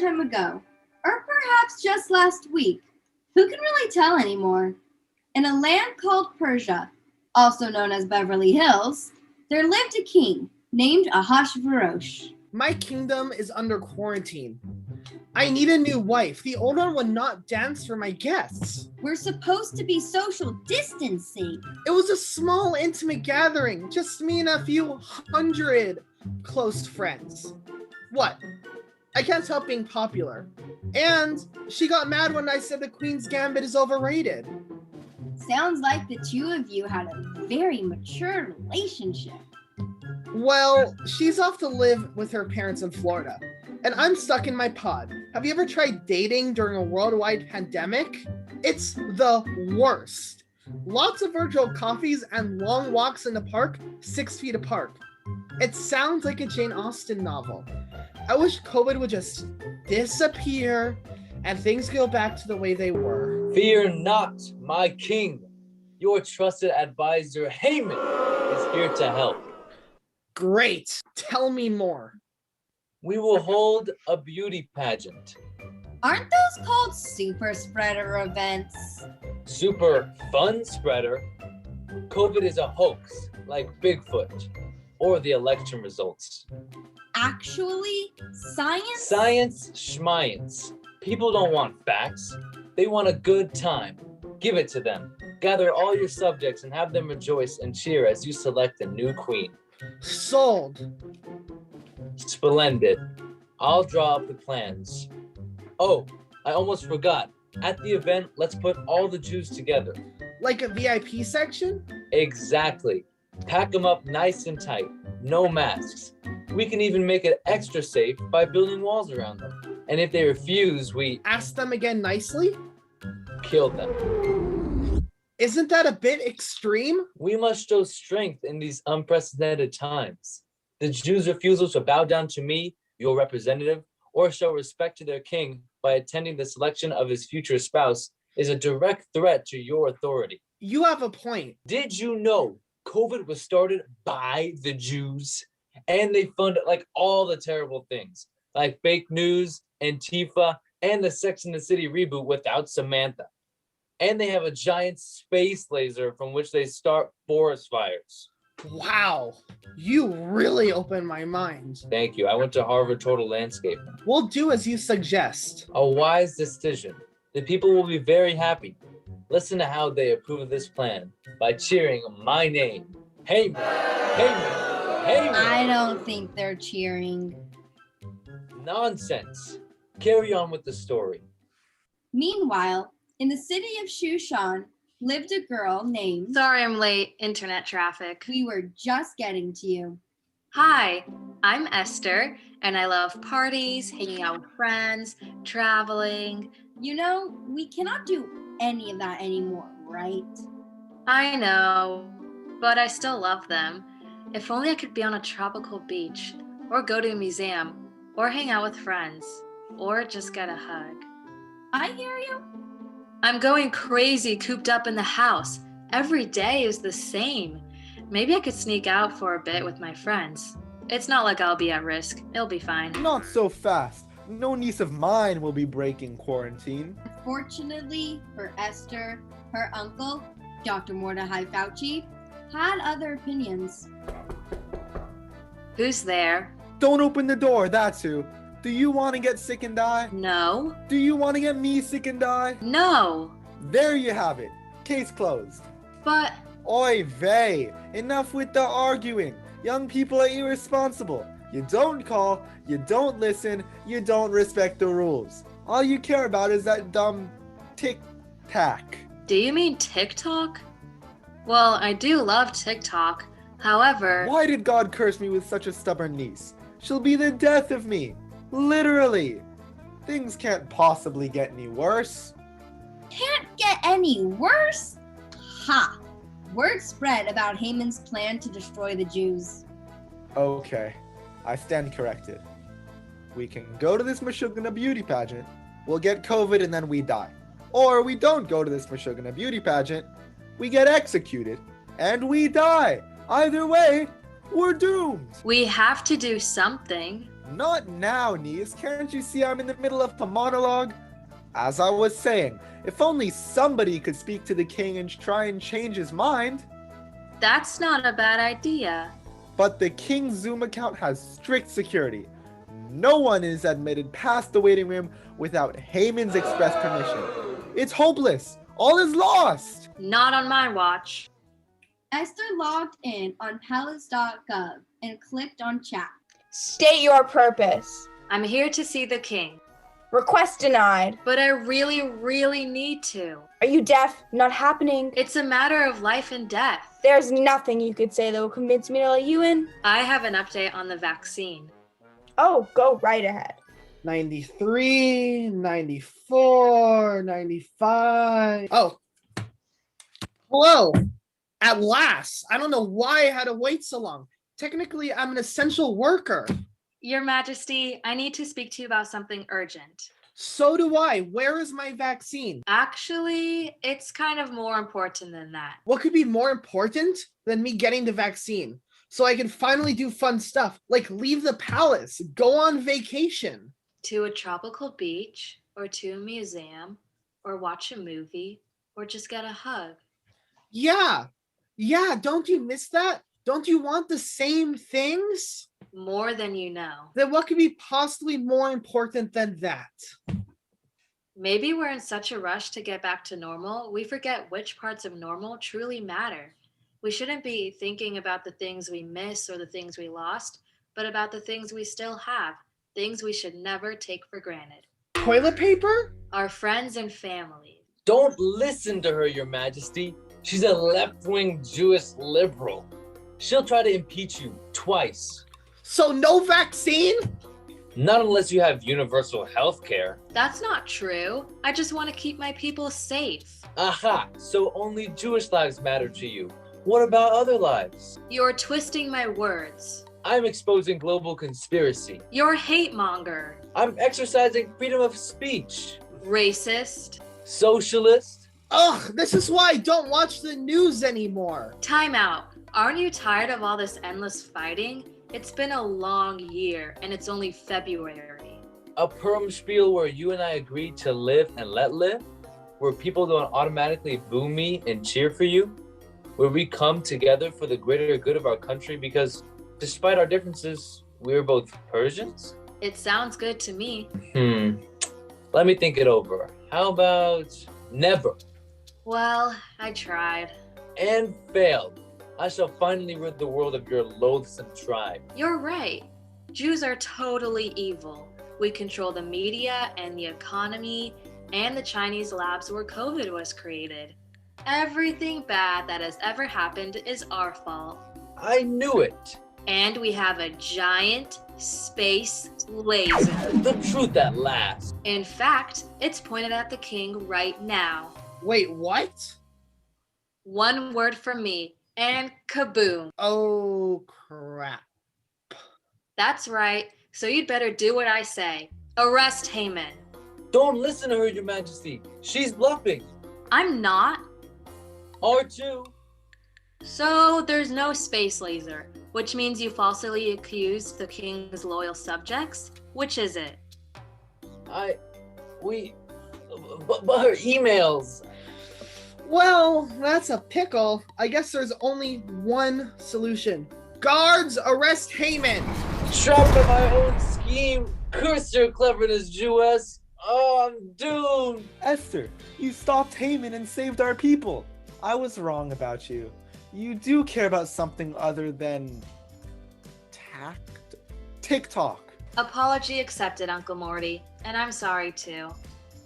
lifetime ago, or perhaps just last week. Who can really tell anymore? In a land called Persia, also known as Beverly Hills, there lived a king named Ahasuerus. My kingdom is under quarantine. I need a new wife. The old one would not dance for my guests. We're supposed to be social distancing. It was a small, intimate gathering, just me and a few hundred close friends. What? I can't help being popular. And she got mad when I said the Queen's Gambit is overrated. Sounds like the two of you had a very mature relationship. Well, she's off to live with her parents in Florida, and I'm stuck in my pod. Have you ever tried dating during a worldwide pandemic? It's the worst. Lots of virtual coffees and long walks in the park, 6 feet apart. It sounds like a Jane Austen novel. I wish COVID would just disappear and things go back to the way they were. Fear not, my king. Your trusted advisor, Haman, is here to help. Great. Tell me more. We will hold a beauty pageant. Aren't those called super spreader events? Super fun spreader. COVID is a hoax, like Bigfoot, or the election results. Actually, science? Science schmience. People don't want facts. They want a good time. Give it to them. Gather all your subjects and have them rejoice and cheer as you select a new queen. Sold. Splendid. I'll draw up the plans. Oh, I almost forgot. At the event, let's put all the Jews together. Like a VIP section? Exactly. Pack them up nice and tight. No masks. We can even make it extra safe by building walls around them. And if they refuse, we Ask them again nicely? kill them. Isn't that a bit extreme? We must show strength in these unprecedented times. The Jews' refusal to bow down to me, your representative, or show respect to their king by attending the selection of his future spouse is a direct threat to your authority. You have a point. Did you know COVID was started by the Jews? And they funded like all the terrible things, like fake news, Antifa, and the Sex and the City reboot without Samantha. And they have a giant space laser from which they start forest fires. Wow, you really opened my mind. Thank you. I went to Harvard Total Landscape. We'll do as you suggest. A wise decision. The people will be very happy. Listen to how they approve of this plan by cheering my name. Haman, Haman, Haman. I don't think they're cheering. Nonsense. Carry on with the story. Meanwhile, in the city of Shushan lived a girl named... Sorry I'm late, internet traffic. We were just getting to you. Hi, I'm Esther, and I love parties, hanging out with friends, traveling. You know, we cannot do any of that anymore, right? I know, but I still love them. If only I could be on a tropical beach, or go to a museum, or hang out with friends, or just get a hug. I hear you. I'm going crazy cooped up in the house. Every day is the same. Maybe I could sneak out for a bit with my friends. It's not like I'll be at risk. It'll be fine. Not so fast. No niece of mine will be breaking quarantine. Fortunately for Esther, her uncle, Dr. Mordecai Fauci, had other opinions. Who's there? Don't open the door, that's who. Do you want to get sick and die? No. Do you want to get me sick and die? No. There you have it. Case closed. But... Oy vey. Enough with the arguing. Young people are irresponsible. You don't call, you don't listen, you don't respect the rules. All you care about is that dumb tic-tac. Do you mean TikTok? Well, I do love TikTok. However... Why did God curse me with such a stubborn niece? She'll be the death of me. Literally. Things can't possibly get any worse. Can't get any worse? Ha! Word spread about Haman's plan to destroy the Jews. Okay, I stand corrected. We can go to this Meshuggah beauty pageant, we'll get COVID and then we die. Or we don't go to this Meshuggah beauty pageant, we get executed, and we die. Either way, we're doomed. We have to do something. Not now, niece. Can't you see I'm in the middle of a monologue? As I was saying, if only somebody could speak to the king and try and change his mind. That's not a bad idea. But the king's Zoom account has strict security. No one is admitted past the waiting room without Haman's express permission. It's hopeless. All is lost. Not on my watch. Esther logged in on palace.gov and clicked on chat. State your purpose. I'm here to see the king. Request denied. But I really need to. Are you deaf? Not happening. It's a matter of life and death. There's nothing you could say that will convince me to let you in. I have an update on the vaccine. Oh, go right ahead. 93, 94, 95. Oh. Hello. At last. I don't know why I had to wait so long. Technically, I'm an essential worker. Your Majesty, I need to speak to you about something urgent. So do I. Where is my vaccine? Actually, it's kind of more important than that. What could be more important than me getting the vaccine? So I can finally do fun stuff, like leave the palace, go on vacation. To a tropical beach, or to a museum, or watch a movie, or just get a hug. Yeah, don't you miss that? Don't you want the same things? More than you know. Then what could be possibly more important than that? Maybe we're in such a rush to get back to normal, we forget which parts of normal truly matter. We shouldn't be thinking about the things we miss or the things we lost, but about the things we still have, things we should never take for granted. Toilet paper? Our friends and family. Don't listen to her, Your Majesty. She's a left-wing Jewish liberal. She'll try to impeach you twice. So no vaccine? Not unless you have universal health care. That's not true. I just want to keep my people safe. Aha, so only Jewish lives matter to you. What about other lives? You're twisting my words. I'm exposing global conspiracy. You're a hate monger. I'm exercising freedom of speech. Racist. Socialist. Ugh, this is why I don't watch the news anymore. Time out. Aren't you tired of all this endless fighting? It's been a long year, and it's only February. A Purim spiel where you and I agree to live and let live? Where people don't automatically boo me and cheer for you? Where we come together for the greater good of our country because despite our differences, we're both Persians? It sounds good to me. Let me think it over. How about never? Well, I tried. And failed. I shall finally rid the world of your loathsome tribe. You're right. Jews are totally evil. We control the media and the economy and the Chinese labs where COVID was created. Everything bad that has ever happened is our fault. I knew it. And we have a giant space laser. The truth at last. In fact, it's pointed at the king right now. Wait, what? One word from me, and kaboom. Oh, crap. That's right. So you'd better do what I say. Arrest Haman. Don't listen to her, Your Majesty. She's bluffing. I'm not. R2. So there's no space laser, which means you falsely accused the king's loyal subjects? Which is it? But her emails. Well, that's a pickle. I guess there's only one solution. Guards, arrest Haman! Trapped by my own scheme. Curse your cleverness, Jewess. Oh, I'm doomed. Esther, you stopped Haman and saved our people. I was wrong about you. You do care about something other than TikTok. Apology accepted, Uncle Morty. And I'm sorry too.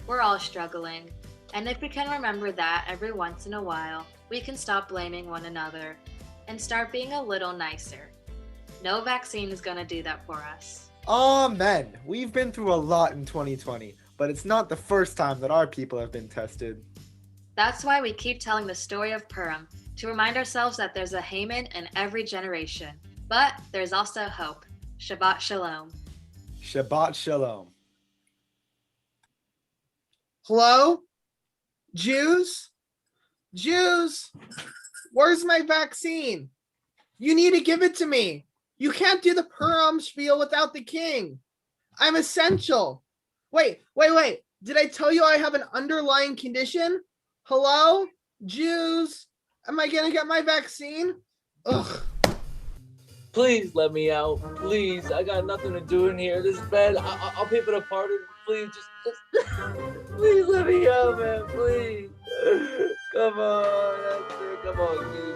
We're all struggling. And if we can remember that every once in a while, we can stop blaming one another and start being a little nicer. No vaccine is gonna do that for us. Amen. We've been through a lot in 2020, but it's not the first time that our people have been tested. That's why we keep telling the story of Purim, to remind ourselves that there's a Haman in every generation. But there's also hope. Shabbat Shalom. Shabbat Shalom. Hello? Jews? Jews? Where's my vaccine? You need to give it to me. You can't do the Purim spiel without the king. I'm essential. Wait. Did I tell you I have an underlying condition? Hello? Jews? Am I gonna get my vaccine? Ugh. Please let me out. Please. I got nothing to do in here. This is bad. I'll pay for the pardon. Please, just please let me out, man. Please. Come on. That's it. Come on, please.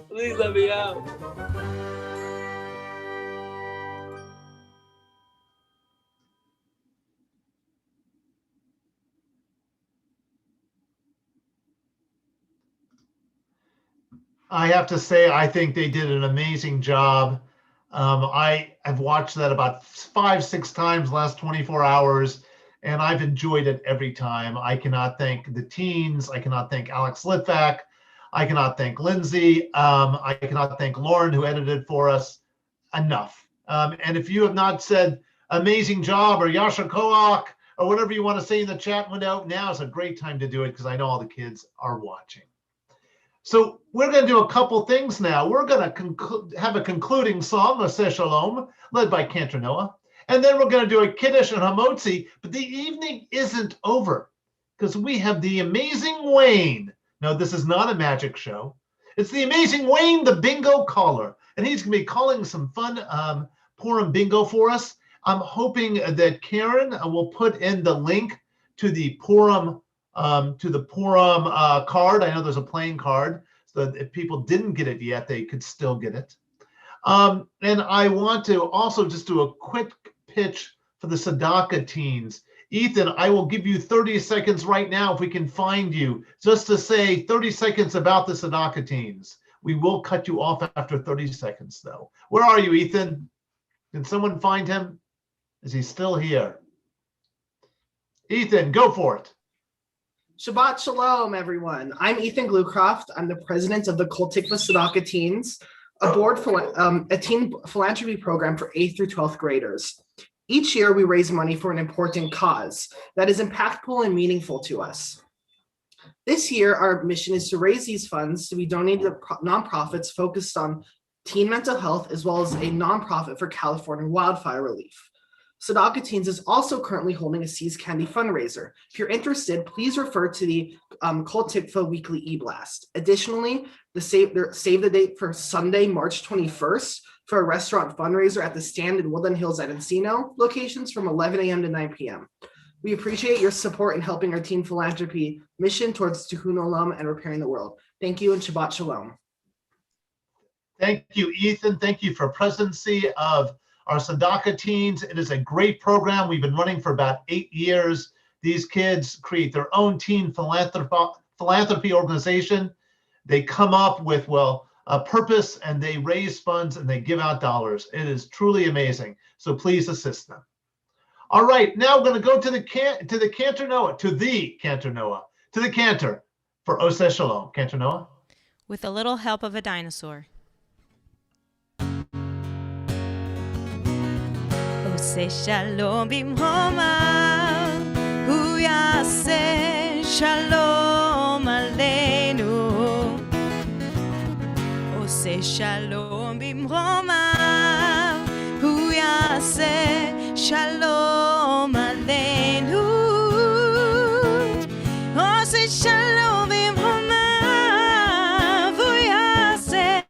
Please let me out. I have to say, I think they did an amazing job. I have watched that about 5-6 times last 24 hours, and I've enjoyed it every time. I cannot thank the teens. I cannot thank Alex Litvak. I cannot thank Lindsay. I cannot thank Lauren, who edited for us, enough. And if you have not said amazing job or Yasha Koach or whatever you want to say in the chat window, now is a great time to do it because I know all the kids are watching. So we're going to do a couple things now. We're going to have a concluding song, Oseh Shalom, led by Cantor Noah. And then we're going to do a Kiddush and Hamotzi. But the evening isn't over because we have the amazing Wayne. No, this is not a magic show. It's the amazing Wayne, the bingo caller. And he's going to be calling some fun Purim bingo for us. I'm hoping that Karen will put in the link to the Purim card. I know there's a playing card, so that if people didn't get it yet, they could still get it. And I want to also just do a quick pitch for the Tzedakah teens. Ethan, I will give you 30 seconds right now if we can find you, just to say 30 seconds about the Tzedakah teens. We will cut you off after 30 seconds, though. Where are you, Ethan? Can someone find him? Is he still here? Ethan, go for it. Shabbat Shalom, everyone. I'm Ethan Glucroft. I'm the president of the Kol Tikva Tzedakah Teens, a teen philanthropy program for 8th through 12th graders. Each year, we raise money for an important cause that is impactful and meaningful to us. This year, our mission is to raise these funds to be donated to nonprofits focused on teen mental health, as well as a nonprofit for California wildfire relief. Tzedakah Teens is also currently holding a Seize Candy fundraiser. If you're interested, please refer to the Kol Tikva weekly e-blast. Additionally, save the date for Sunday, March 21st for a restaurant fundraiser at the Stand in Woodland Hills at Encino locations from 11 a.m. to 9 p.m. We appreciate your support in helping our teen philanthropy mission towards Tikkun Olam and repairing the world. Thank you and Shabbat Shalom. Thank you, Ethan. Thank you for presidency of our Tzedakah Teens. It is a great program. We've been running for about 8 years. These kids create their own teen philanthropy organization. They come up with, a purpose, and they raise funds and they give out dollars. It is truly amazing. So please assist them. All right, now we're going to go to the Cantor Noah, to the Cantor for Oseh Shalom. Cantor Noah. With a little help of a dinosaur. Oseh Shalom bimromav, hu yaseh shalom aleinu. Oseh shalom bimromav, hu yaseh shalom aleinu. Oseh shalom bimromav, hu yaseh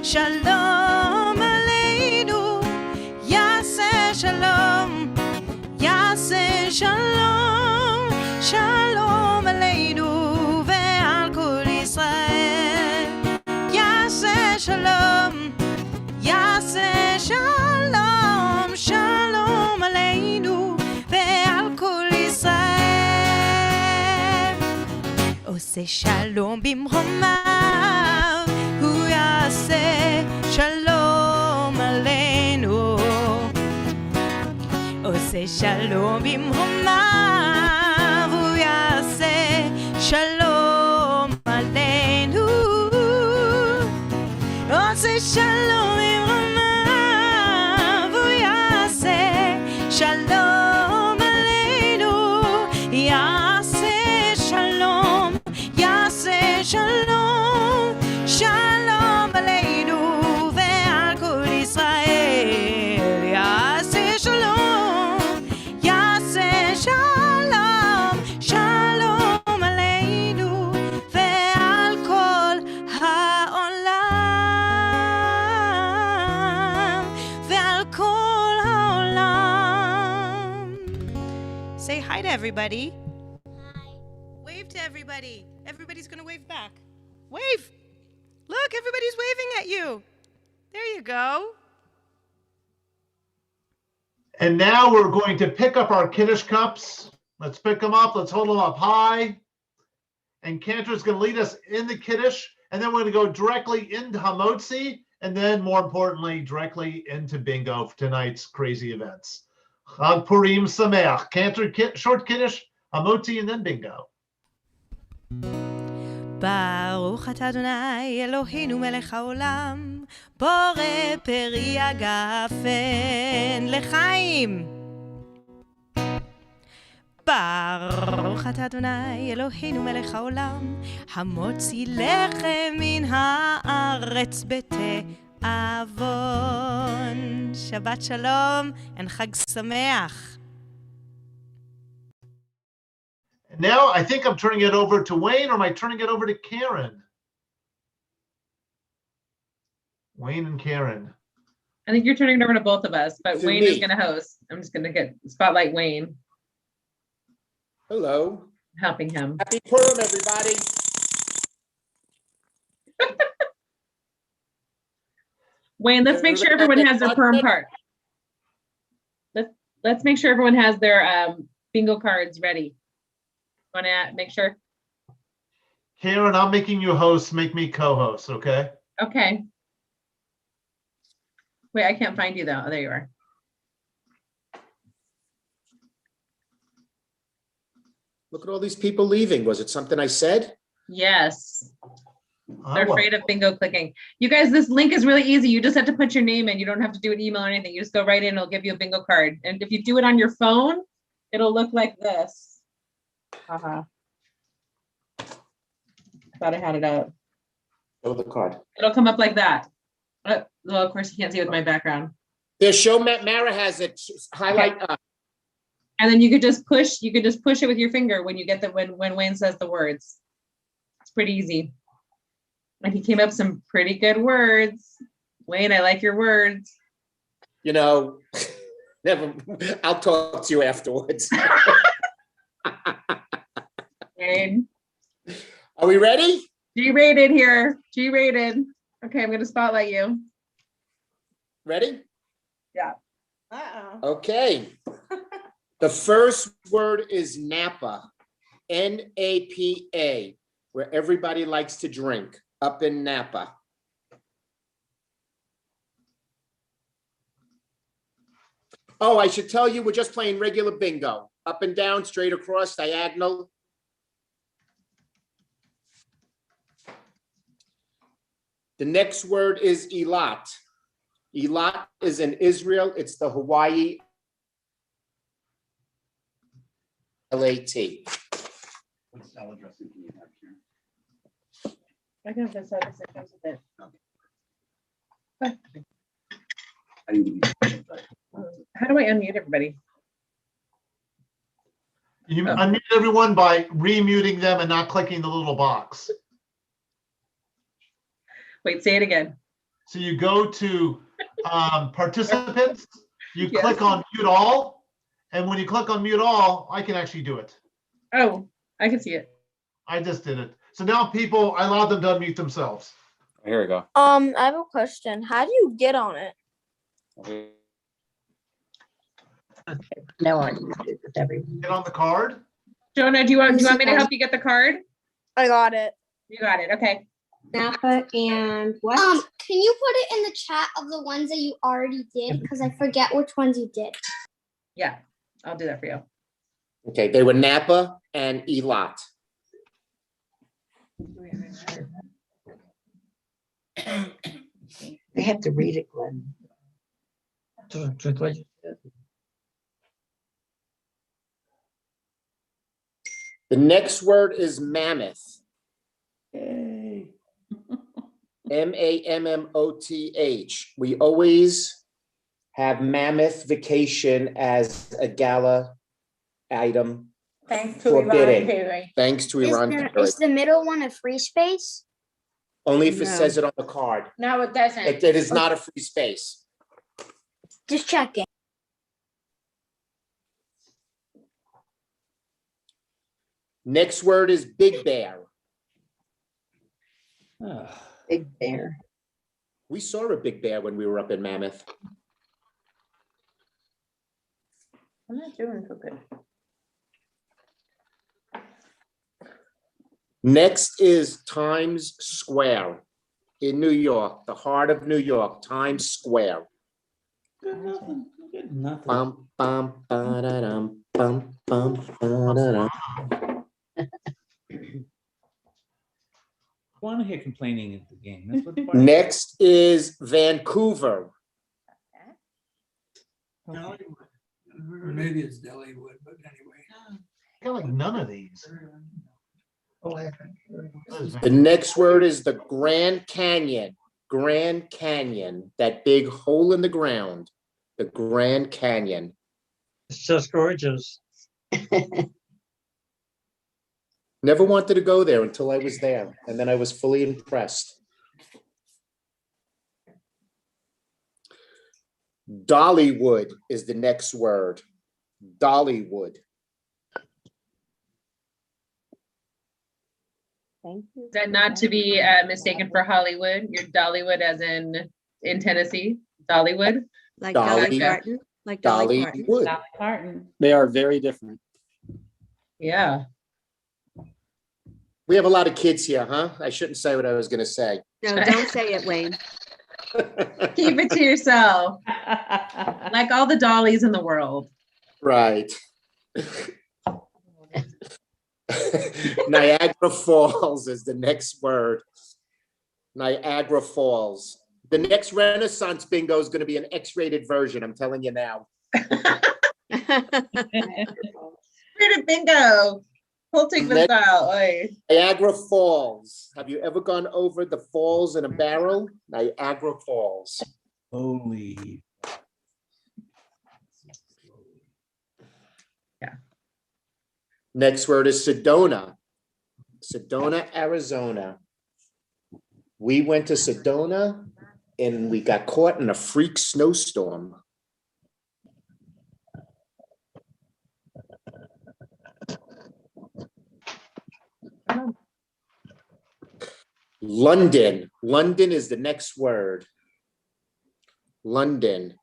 shalom aleinu. Yaseh shalom, yaseh shalom, shalom aleinu ve'al kol Yisrael. Yaseh shalom, yaseh shalom, shalom aleinu ve'al kol Yisrael. Oseh shalom bimromav, hu yaseh shalom aleinu. Oseh shalom bimromav, hu yaseh shalom aleinu. Oseh shalom bimromav, hu yaseh shalom everybody. Wave to everybody. Everybody's going to wave back. Wave. Look, everybody's waving at you. There you go. And now we're going to pick up our Kiddush cups. Let's pick them up. Let's hold them up high. And Cantor is going to lead us in the Kiddush. And then we're going to go directly into Hamotzi. And then, more importantly, directly into bingo for tonight's crazy events. Chag Purim Sameach. Cantor, short Kiddush, Hamotzi, and then bingo. ברוך אתה אדוני אלוהינו מלך העולם, בורא פרי הגפן לחיים. ברוך אתה אדוני אלוהינו מלך העולם, המוציא לחם מן הארץ בתיאבון. שבת שלום וחג שמח. Now I think I'm turning it over to Wayne, or am I turning it over to Karen? Wayne and Karen. I think you're turning it over to both of us, but To Wayne me. is going to host. I'm just going to get spotlight Wayne, Hello. helping him. Happy Purim, everybody. Wayne, let's make sure everyone has their Purim card. Let's make sure everyone has their bingo cards ready. Want to make sure? Karen, I'm making you host. Make me co-host, okay? Okay. Wait, I can't find you though. Oh, there you are. Look at all these people leaving. Was it something I said? Yes. They're well. afraid of bingo clicking. You guys, this link is really easy. You just have to put your name in. You don't have to do an email or anything. You just go right in. It'll give you a bingo card. And if you do it on your phone, it'll look like this. Uh-huh. Thought I had it out. Show the card. It'll come up like that. Well, of course, you can't see it with my background. There, show Mara has it. Highlight up. And then you could just push it with your finger when you get the when Wayne says the words. It's pretty easy. And he came up with some pretty good words. Wayne, I like your words. You know, never. I'll talk to you afterwards. Wayne. Are we ready? G-rated here. G-rated. Okay, I'm gonna spotlight you. Ready? Yeah. Okay. The first word is Napa. N-A-P-A, where everybody likes to drink, up in Napa. Oh, I should tell you, we're just playing regular bingo. Up and down, straight across, diagonal. The next word is Eilat. Eilat is in Israel. It's the Hawaii L-A-T. What salad dressing can you have here? I can decide this comes with it. How do I unmute everybody? You unmute everyone by remuting them and not clicking the little box. Wait, say it again. So you go to participants, you Yes. click on mute all, and when you click on mute all, I can actually do it. Oh, I can see it. I just did it. So now people, I allowed them to unmute themselves. Here we go. I have a question. How do you get on it? Okay. Now I can do it with everyone. Get on the card. Jonah, do you want me to help you get the card? I got it. You got it. Okay. Napa and what? Can you put it in the chat of the ones that you already did? Because I forget which ones you did. Yeah, I'll do that for you. Okay, they were Napa and Eilat. They have to read it, Glenn. The next word is Mammoth. M-A-M-M-O-T-H. We always have Mammoth Vacation as a gala item. Thanks for bidding. Perry. Thanks to Iran. Is the middle one a free space? Only if it No. says it on the card. No, it doesn't. It is not a free space. Just checking. Next word is Big Bear. Big bear. We saw a big bear when we were up in Mammoth. I'm not doing so good. Next is Times Square in New York, the heart of New York, Times Square. Good nothing. Good nothing. Bum, bum, ba-da-dum, bum, bum, ba-da-dum. I want to hear complaining at the game. That's what part Next is Vancouver. Or maybe it's Delhiwood, but anyway. I got like none of these. The next word is the Grand Canyon. Grand Canyon, that big hole in the ground. The Grand Canyon. It's just gorgeous. Never wanted to go there until I was there, and then I was fully impressed. Dollywood is the next word. Dollywood. Thank you. Is that not to be mistaken for Hollywood? You're Dollywood as in Tennessee? Dollywood? Like Dolly- Dolly Parton. Like Dolly Parton. Dollywood. Dolly Parton. They are very different. Yeah. We have a lot of kids here, huh? I shouldn't say what I was going to say. No, don't say it, Wayne. Keep it to yourself. Like all the dollies in the world. Right. Niagara Falls is the next word. Niagara Falls. The next Renaissance bingo is going to be an X-rated version. I'm telling you now. Rated bingo. Pulting this Next- out. Oy. Niagara Falls. Have you ever gone over the falls in a barrel? Niagara Falls. Holy. Next word is Sedona. Sedona, Arizona. We went to Sedona and we got caught in a freak snowstorm. London. London is the next word. London.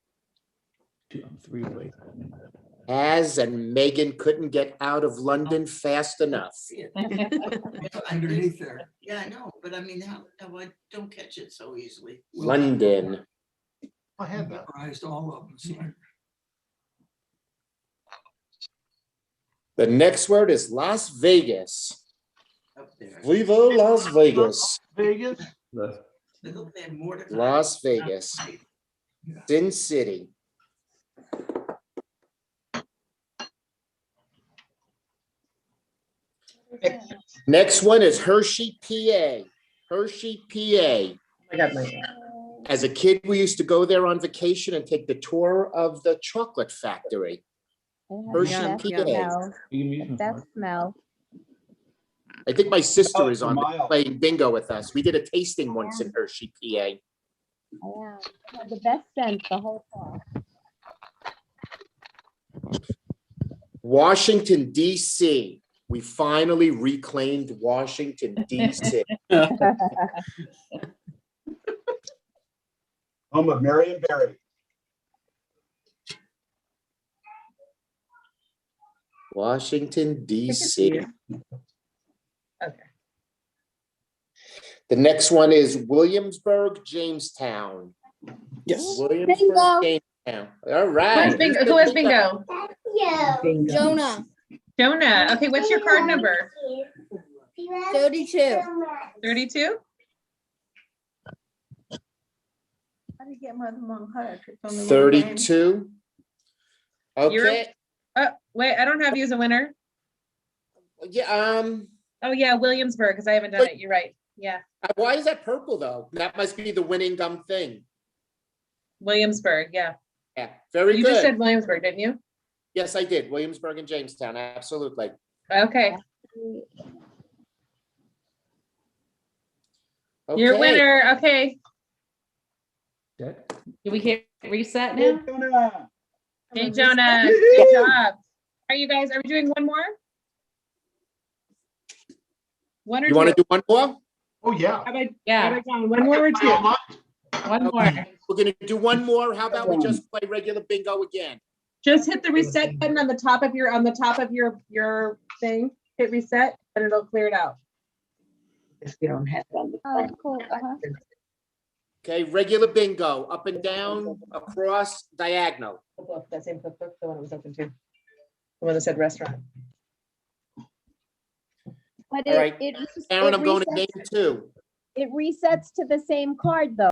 3 ways. Az and Megan couldn't get out of London fast enough. Underneath there. Yeah, I know, but I mean, how I don't catch it so easily. London. I had that. Memorized all of them. So The next word is Las Vegas. up there. Viva Las Vegas. Vegas. Little thing, Mordecai. Las Vegas. Sin City. Next one is Hershey, PA. Hershey, PA. I got my. As a kid, we used to go there on vacation and take the tour of the chocolate factory. Hershey, Yum, PA. yum. Best smell. I think my sister is on Mile. playing bingo with us. We did a tasting once in Hershey, PA. Yeah. The best scent the whole time. Washington, D.C. We finally reclaimed Washington, D.C. Home of Marion Barry. Washington, D.C. Okay. The next one is Williamsburg, Jamestown. Yes. Williamsburg, Bingo. Jamestown. All Who right. has bingo? Who has bingo? Jonah. Jonah. Okay, what's your card number? 32. 32? How do you get more than one card? It's only one game. 32. Okay. Wait, I don't have you as a winner. Yeah. Oh yeah, Williamsburg, because I haven't done it. You're right. Yeah, Why is that purple though? That must be the winning gum thing. Williamsburg. Yeah. Yeah. Very You good. just said Williamsburg, didn't you? Yes, I did. Williamsburg and Jamestown. Absolutely. Okay. Okay. You're a winner. Okay. Okay. Do we hit reset now? Hey, Jonah. Good job. Are we doing one more? One or You want to two. do one more? Oh, yeah. How about, Yeah. how about John? One more or two? One more. We're gonna do one more. How about we just play regular bingo again? Just hit the reset button on the top of your thing. Hit reset and it'll clear it out. If you don't have it on the Oh, cool. Okay, regular bingo, up and down, across, diagonal. Cookbook, that same cookbook, the one that was open too. The one that said restaurant. But All right, Aaron, I'm going to resets- game 2. It resets to the same card though.